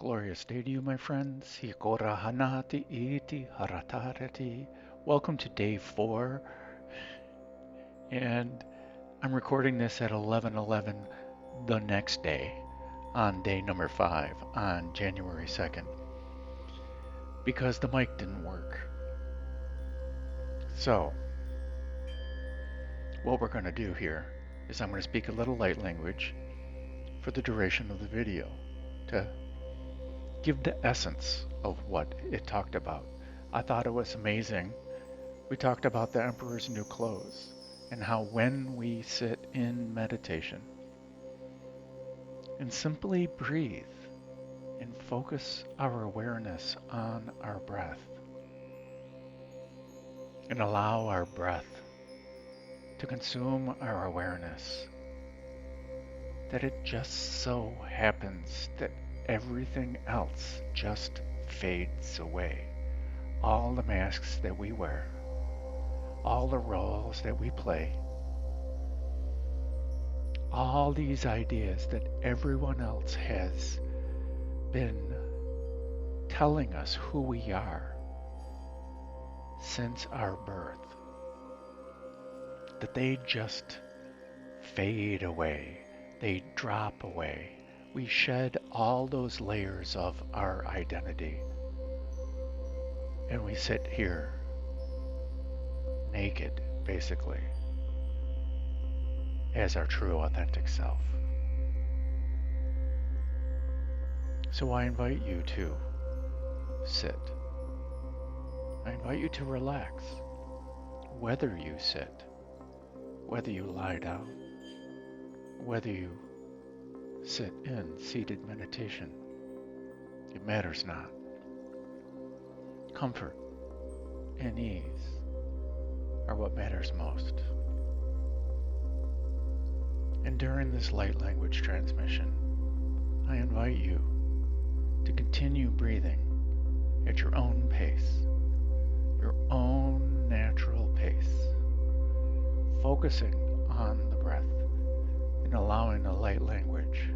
Glorious day to you, my friends. Hikora hanati iti haratarati. Welcome to day 4, and I'm recording this at 11:11 the next day, on day number 5, on January 2nd, because the mic didn't work. So, what we're going to do here is I'm going to speak a little light language for the duration of the video to give the essence of what it talked about. I thought it was amazing. We talked about the Emperor's New Clothes and how when we sit in meditation and simply breathe and focus our awareness on our breath and allow our breath to consume our awareness, that it just so happens that everything else just fades away. All the masks that we wear, all the roles that we play, all these ideas that everyone else has been telling us who we are since our birth, that they just fade away, they drop away. We shed all those layers of our identity, and we sit here naked, basically, as our true authentic self. So I invite you to sit. I invite you to relax, whether you sit, whether you lie down, whether you sit in seated meditation. It matters not. Comfort and ease are what matters most. And during this light language transmission, I invite you to continue breathing at your own pace, your own natural pace, focusing on the breath and allowing the light language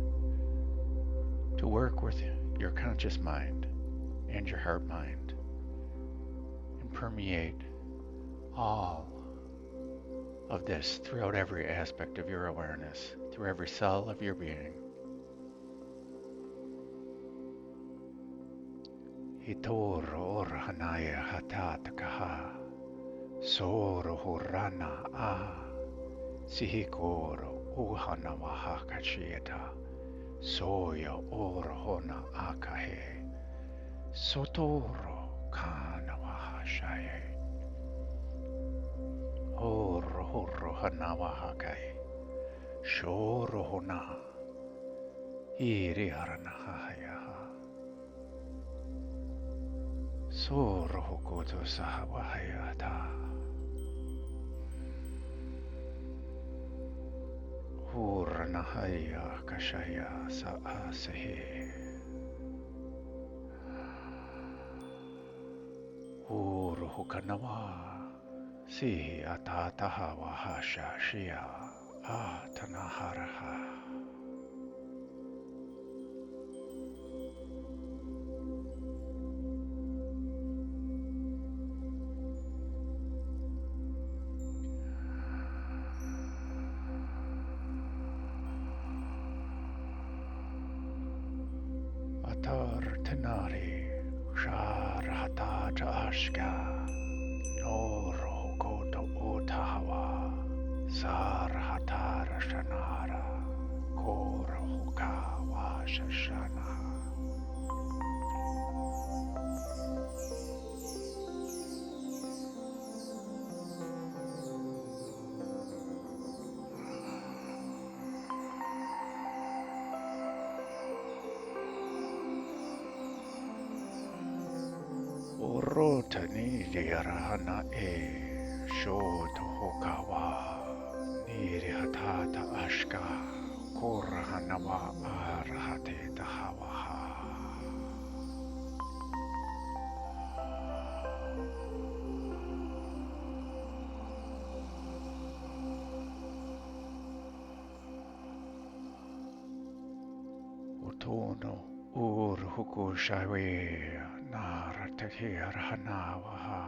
to work with your conscious mind and your heart mind and permeate all of this throughout every aspect of your awareness, through every cell of your being. Hitor or hanaya hatatakaha, soro horana a, sihikoro uhana wahakachieta, soya orhona akahe, sotoro kana wahashaye. Horo hanawahakai, shoro hona, iri haranahayaha, soro hokoto sahawahayata, huranahaya kashaya saasehe, horo hokanawa. Si atataha wahasha shia atanaharaha. Atar tenari sharhata ashka noro Otawa Sarhatara Shanara Kora Hukawa Shashana Orotani Yarahana Shoto Hokawa Niri Hatata Ashka Korahanawa Arahate Tahawaha. Otono Urhukushawe Naratakirhanawaha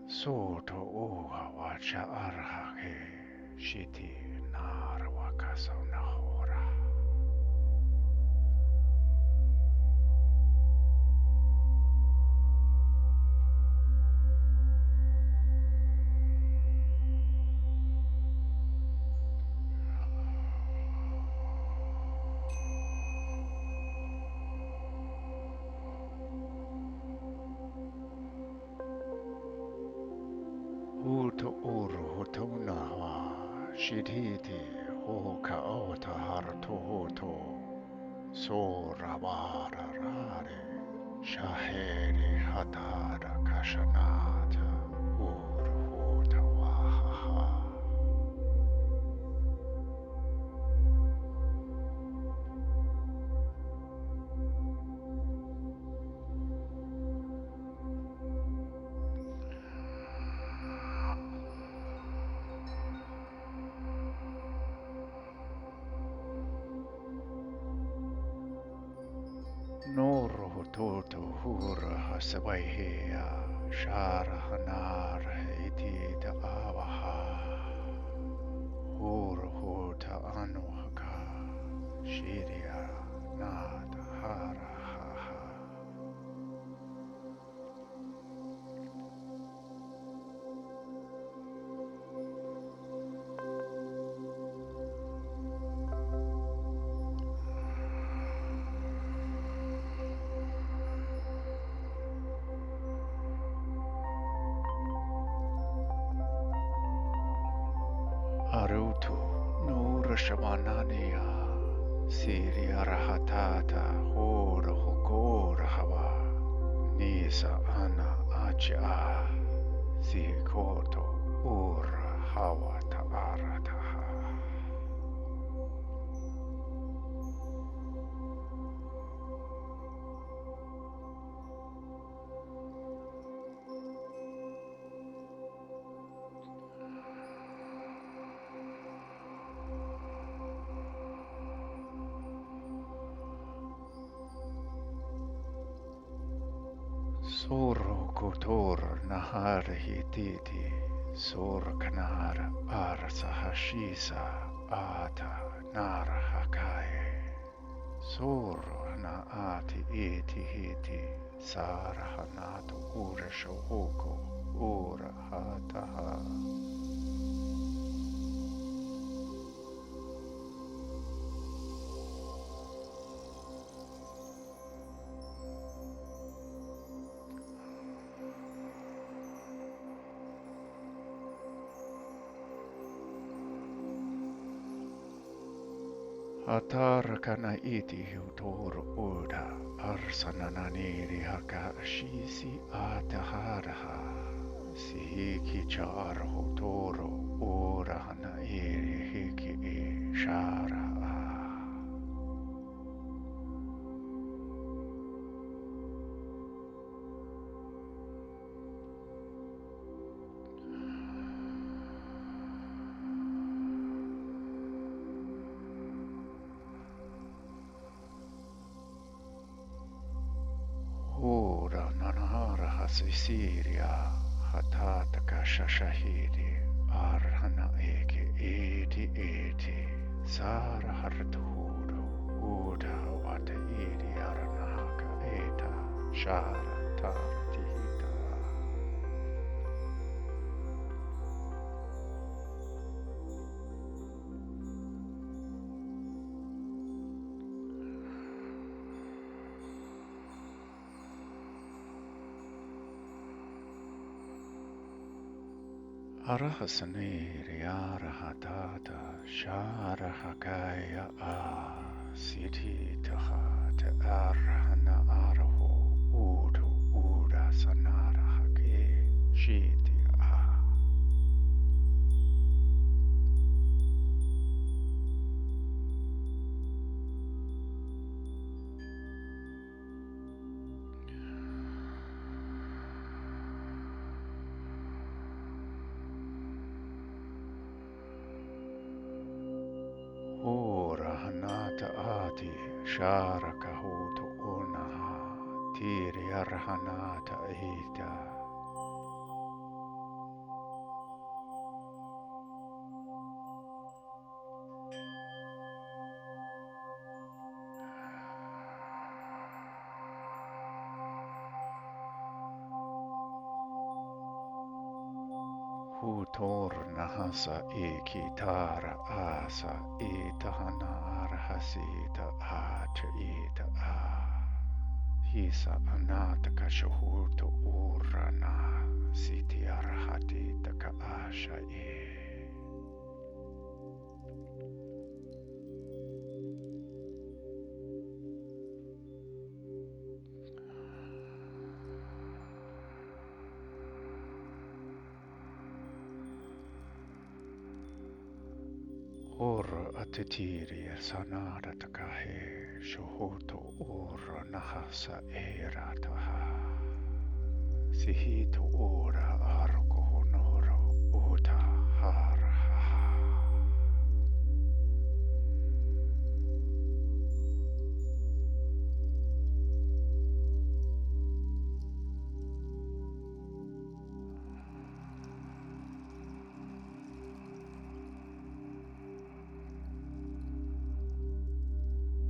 Soto Uha Wacha Arhake Shiti Narwakasonahora. Uto Urhutunawa Shidhiti Hoka Ota Hartohoto Soravara Rare Shaheri Hatada Kashanata Urhuta Wahaha. Noro toto hura hasawaihea shara hanar iti ta avaha hura hota anuhaka shiria nata hara haha. Arutu Nura Shamanania Siria Rahatata Hora Hokora Hava Nisa Ana Acha Sikoto Ura Hawa Taarataha. Soro kotor nahar hititi sor kanar arsa hashisa ata nara hakaye soro na ati iti hiti sara hanato ura shohoko ura hataha. Atarakana iti hutor uda arsanananiri haka shisi ataharaha sihiki char hotoro urahana iri hiki shara. Ora nanahara hasisiria hatata kashashahidi arhana eke eti sara hartuhudu uda wata idi aranaka eta shara taratihita. Arahasaniri arahatata sharahakaya siddhi tahata arhana araho udu uda sanarahake shiti Ora hanata ati sharaka hoto tiri arhanata ita. Hutor nahasa ikitara asa itahana arhasita acha ita a. Hisa anata kashuhuto urana siti arhati taka asha e. Or atitiri sanada takahe shuhuto ura nahasa erataha. Sihito ora arko honoro uta haraha.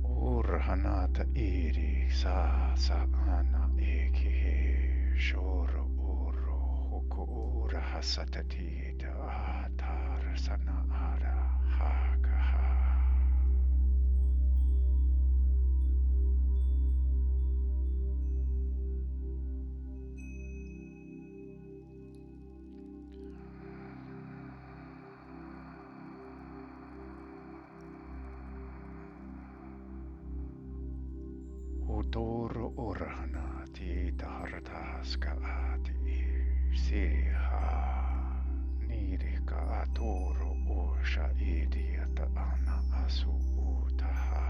Urhanata iri sa ana ekihe shoro uro huku ura hasatatita atar sana ara hakaha. Utoro urhanati taharataska ati siha nirika atoro usha idiata ana asu utaha.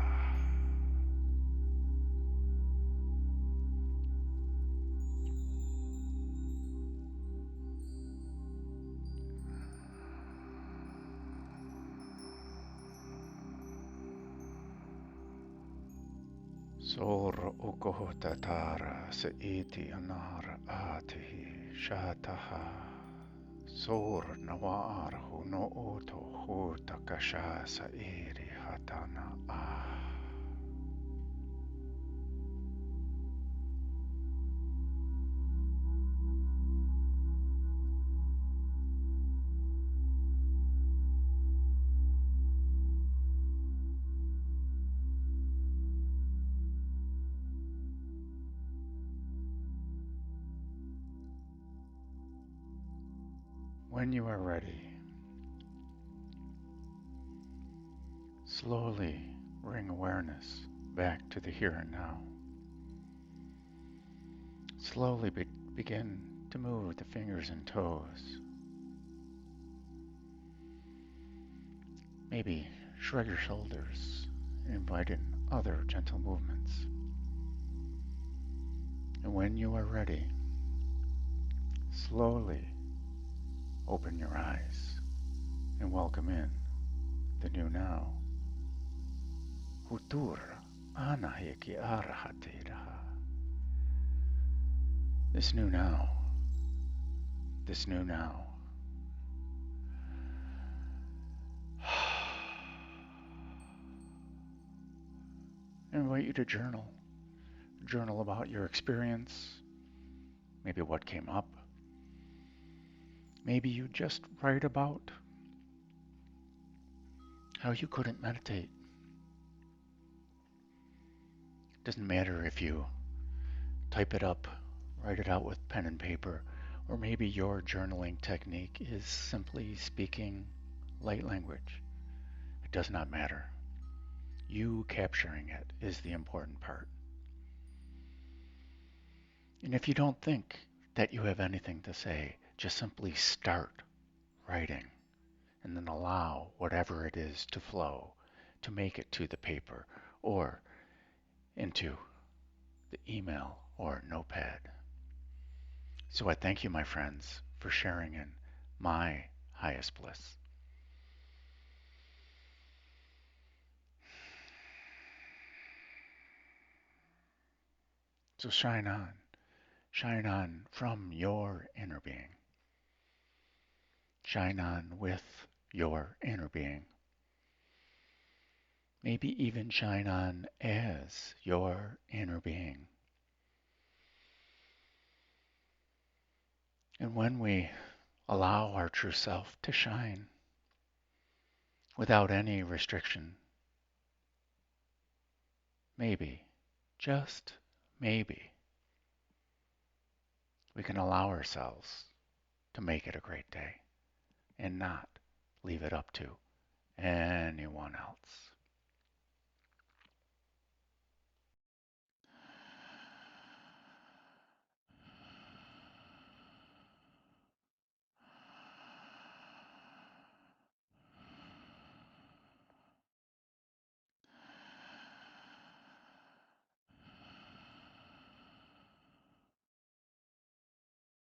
Sor ukohta tara se iti anara atihi shataha. Sor nawar huno oto huta kasha sa iri hatana ah. When you are ready, slowly bring awareness back to the here and now. Slowly begin to move the fingers and toes. Maybe shrug your shoulders and invite in other gentle movements. And when you are ready, slowly open your eyes and welcome in the new now. Hutur anahiki arahatiraha. This new now. This new now. I invite you to journal. Journal about your experience, maybe what came up. Maybe you just write about how you couldn't meditate. It doesn't matter if you type it up, write it out with pen and paper, or maybe your journaling technique is simply speaking light language. It does not matter. You capturing it is the important part. And if you don't think that you have anything to say, just simply start writing and then allow whatever it is to flow, to make it to the paper or into the email or notepad. So I thank you, my friends, for sharing in my highest bliss. So shine on from your inner being. Shine on with your inner being. Maybe even shine on as your inner being. And when we allow our true self to shine without any restriction, maybe, just maybe, we can allow ourselves to make it a great day and not leave it up to anyone else.